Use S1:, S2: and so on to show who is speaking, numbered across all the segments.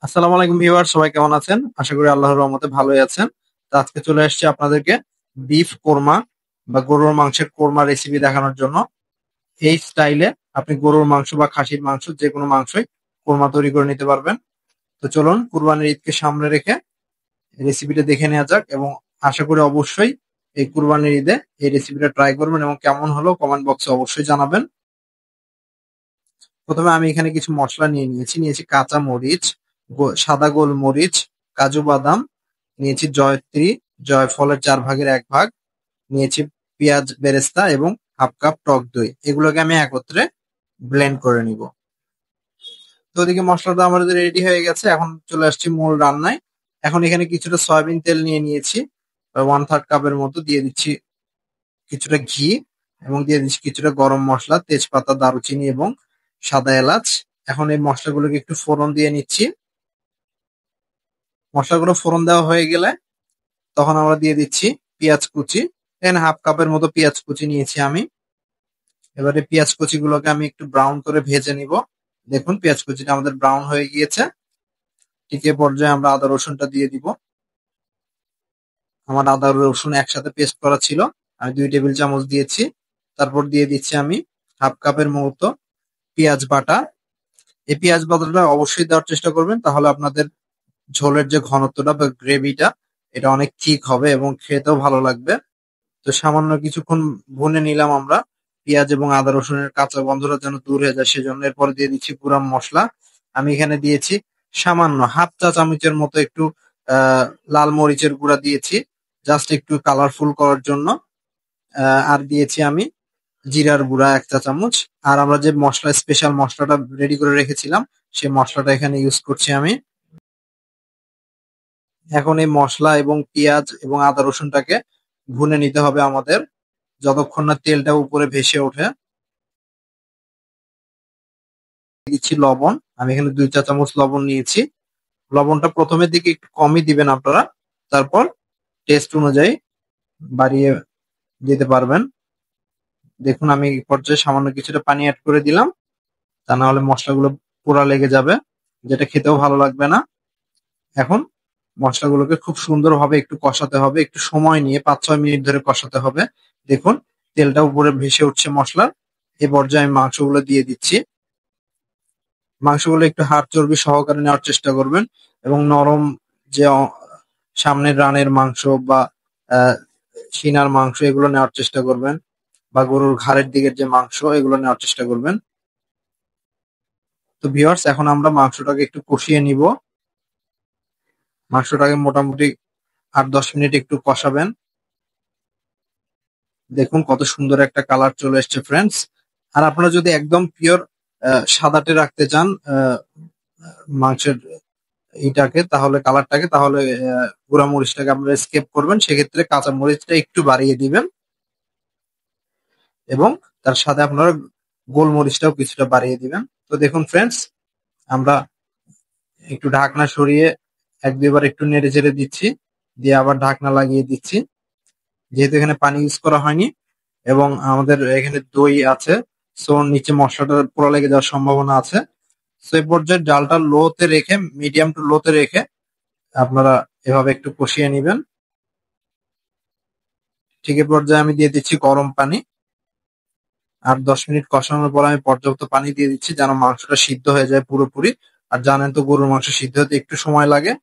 S1: আসসালামু আলাইকুম ভিউয়ার, সবাই কেমন আছেন? আশা করি আল্লাহর রহমতে ভালোই আছেন। তো আজকে চলে আসছি আপনাদেরকে বিফ কোরমা বা গরুর মাংসের কোরমা রেসিপি দেখানোর জন্য। এই স্টাইলে আপনি গরুর মাংস বা খাসির মাংস যে কোনো মাংসই কোরমা তৈরি করে নিতে পারবেন। তো চলুন কুরবানির ঈদকে সামনে রেখে রেসিপিটা দেখে নেওয়া যাক, এবং আশা করি অবশ্যই এই কুরবানির ঈদে এই রেসিপিটা ট্রাই করবেন এবং কেমন হলো কমেন্ট বক্সে অবশ্যই জানাবেন। প্রথমে আমি এখানে কিছু মসলা নিয়েছি কাঁচা মরিচ, সাদা গোলমরিচ, কাজু বাদাম, নিয়েছি জয়ত্রী, জয়ফলের 4 ভাগের 1 ভাগ, নিয়েছি পেঁয়াজ বেরেস্তা এবং হাফ কাপ টক দই। এগুলোকে আমি একত্রে ব্লেন্ড করে নিব। তো ওদিকে মশলাটা আমাদের রেডি হয়ে গেছে, এখন চলে আসছি মূল রান্নায়। এখন এখানে কিছুটা সয়াবিন তেল নিয়েছি, 1/3 কাপের মতো। দিয়ে দিচ্ছি কিছুটা ঘি এবং দিয়ে দিচ্ছি কিছুটা গরম মশলা, তেজপাতা, দারুচিনি এবং সাদা এলাচ। এখন এই মশলাগুলোকে একটু ফোড়ন দিয়ে নিচ্ছি। মশলাগুলো ফোড়ন দেওয়া হয়ে গেলে তখন আমরা দিয়ে দিচ্ছি পেঁয়াজ কুচি। এখানে হাফ কাপের মতো পেঁয়াজ কুচি নিয়েছি আমি। এবারে পেঁয়াজ কুচি গুলোকে আমি একটু ব্রাউন করে ভেজে নিব। দেখুন পেঁয়াজ কুচিটা আমাদের ব্রাউন হয়ে গিয়েছে। ঠিক এ পর্যায়ে আমরা আদা রসুনটা দিয়ে দিব। আমার আদা রসুন একসাথে পেস্ট করা ছিল, আমি 2 টেবিল চামচ দিয়েছি। তারপর দিয়ে দিচ্ছি আমি হাফ কাপের মতো পেঁয়াজ বাটা। এই পেঁয়াজ বাটাটা অবশ্যই দেওয়ার চেষ্টা করবেন, তাহলে আপনাদের ঝোলের যে ঘনত্বটা বা গ্রেভিটা এটা অনেক ঠিক হবে এবং খেতেও ভালো লাগবে। তো সামান্য কিছুক্ষণ ভুনে নিলাম আমরা, পেঁয়াজ এবং আদা রসুনের কাঁচা গন্ধটা যেন দূর হয়ে যায় সেজন্য। এরপরে দিয়ে দিচ্ছি গুঁড়া মশলা। আমি এখানে দিয়েছি সামান্য হাফ চা চামচের মতো একটু লাল মরিচের গুঁড়া দিয়েছি, জাস্ট একটু কালারফুল করার জন্য। আর দিয়েছি আমি জিরার গুঁড়া 1 চা চামচ। আর আমরা যে মশলা স্পেশাল মশলাটা রেডি করে রেখেছিলাম সেই মশলাটা এখানে ইউজ করছি আমি। এখন এই মশলা এবং পেঁয়াজ এবং আদা রসুনটাকে ভুনে নিতে হবে আমাদের, যতক্ষণ না তেলটা উপরে ভেসে ওঠে। দিচ্ছি লবণ। আমি এখানে 2 চা চামচ লবণ নিয়েছি। লবণটা প্রথমের দিকে একটু কমই দিবেন আপনারা, তারপর টেস্ট অনুযায়ী বাড়িয়ে দিতে পারবেন। দেখুন আমি এই পর্যায়ে সামান্য কিছুটা পানি অ্যাড করে দিলাম, তা না হলে মশলাগুলো পোড়া লেগে যাবে, যেটা খেতেও ভালো লাগবে না। এখন মশলাগুলোকে খুব সুন্দরভাবে একটু কষাতে হবে, একটু সময় নিয়ে 5-6 মিনিট ধরে কষাতে হবে। দেখুন তেলটা উপরে ভেসে উঠছে মশলার। এই পর্যায়ে আমি মাংসগুলো দিয়ে দিচ্ছি। মাংসগুলো একটু হাড় চর্বি সহকারে নেওয়ার চেষ্টা করবেন, এবং নরম যে সামনের রানের মাংস বা আহ, সিনার মাংস এগুলো নেওয়ার চেষ্টা করবেন, বা গরুর ঘাড়ের দিকের যে মাংস এগুলো নেওয়ার চেষ্টা করবেন। তো ভিউয়ার্স, এখন আমরা মাংসটাকে একটু কষিয়ে নিব। মাংসটাকে মোটামুটি 8-10 মিনিট একটু কষাবেন। দেখুন কত সুন্দর একটা কালার চলে এসছে ফ্রেন্ডস। আর আপনারা যদি একদম পিওর সাদাটে রাখতে চান মাংসের এইটাকে, তাহলে কালারটাকে, তাহলে গুঁড়া মরিচটাকে আপনারা স্কিপ করবেন। সেক্ষেত্রে কাঁচা মরিচটা একটু বাড়িয়ে দিবেন, এবং তার সাথে আপনারা গোলমরিচটাও কিছুটা বাড়িয়ে দিবেন। তো দেখুন ফ্রেন্ডস, আমরা একটু ঢাকনা সরিয়ে 1-2 বার একটু নেড়ে চেড়ে দিচ্ছি, দিয়ে আবার ঢাকনা লাগিয়ে দিচ্ছি। যেহেতু এখানে পানি ইউজ করা হয়নি এবং আমাদের এখানে দই আছে, সো নিচে মশলাটা পোড়া লেগে যাওয়ার সম্ভাবনা আছে। সো এই পর্যায়ে ডালটা লোতে রেখে, মিডিয়াম টু লোতে রেখে আপনারা এভাবে একটু কষিয়ে নিবেন। ঠিক এই পর্যায়ে আমি দিয়ে দিচ্ছি গরম পানি। 8-10 মিনিট কষানোর পর আমি পর্যাপ্ত পানি দিয়ে দিচ্ছি, যেন মাংসটা সিদ্ধ হয়ে যায় পুরোপুরি। আর জানেন তো গরুর মাংস সিদ্ধ হতে একটু সময় লাগে।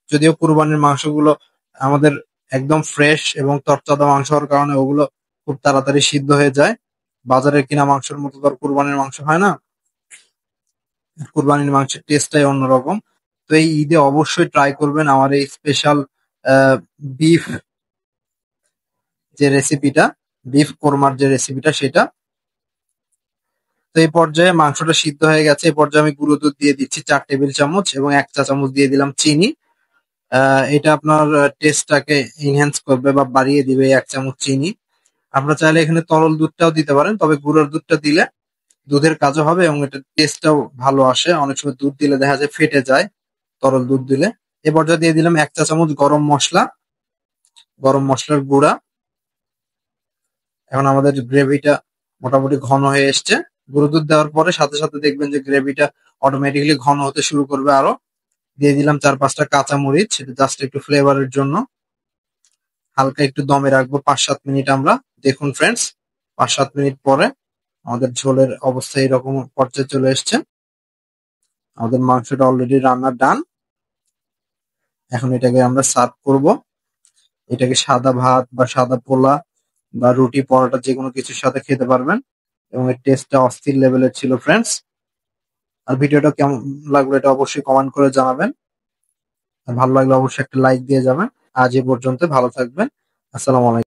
S1: যদিও কুরবানির মাংসগুলো আমাদের একদম ফ্রেশ এবং তরতাজা মাংস হওয়ার কারণে ওগুলো খুব তাড়াতাড়ি সিদ্ধ হয়ে যায়। বাজারের কিনা মাংসের মতো তো আর কুরবানির মাংস হয় না। কুরবানির মাংসের টেস্টটাই অন্যরকম। তো এই ঈদে অবশ্যই ট্রাই করবেন আমার এই স্পেশাল বিফ যে রেসিপিটা, বিফ কোরমার যে রেসিপিটা সেটা। তো এই পর্যায়ে মাংসটা সিদ্ধ হয়ে গেছে, এই পর্যায়ে আমি গুঁড়ো দুধ দিয়ে দিচ্ছি 4 টেবিল চামচ, এবং 1 চা চামচ দিয়ে দিলাম চিনি। এটা আপনার টেস্টটাকে এনহ্যান্স করবে বা বাড়িয়ে দিবে এই 1 চামচ চিনি। আপনারা চাইলে এখানে তরল দুধটাও দিতে পারেন, তবে গুঁড়োর দুধটা দিলে দুধের কাজও হবে এবং এটা টেস্টটাও ভালো আসে। অনেক সময় দুধ দিলে দেখা যায় ফেটে যায় তরল দুধ দিলে। এ পর্যায়ে দিয়ে দিলাম 1 চা চামচ গরম মশলা, গরম মশলার গুঁড়া। এখন আমাদের গ্রেভিটা মোটামুটি ঘন হয়ে এসছে। গুঁড়ো দুধ দেওয়ার পরে সাথে সাথে দেখবেন যে গ্রেভিটা অটোমেটিক্যালি ঘন হতে শুরু করবে আরো। দিয়ে দিলাম 4-5টা কাঁচামরিচ, সেটা জাস্ট একটু ফ্লেভারের জন্য। হালকা একটু দমে রাখবো 5-7 মিনিট আমরা। দেখুন ফ্রেন্ডস, 5-7 মিনিট পরে আমাদের ঝোলের অবস্থা এরকম পর্যায়ে চলে এসছে। আমাদের মাংসটা অলরেডি রান্না ডান। এখন এটাকে আমরা সার্ভ করব। এটাকে সাদা ভাত বা সাদা পোলা বা রুটি পরোটা যে কোনো কিছুর সাথে খেতে পারবেন, এবং এর টেস্টটা অস্থির লেভেলের ছিল ফ্রেন্ডস। আর ভিডিওটা কেমন লাগলো এটা অবশ্যই কমেন্ট করে জানাবেন। আর ভালো লাগলে অবশ্যই একটা লাইক দিয়ে যাবেন। আজ এ পর্যন্ত, ভালো থাকবেন। আসসালামু আলাইকুম।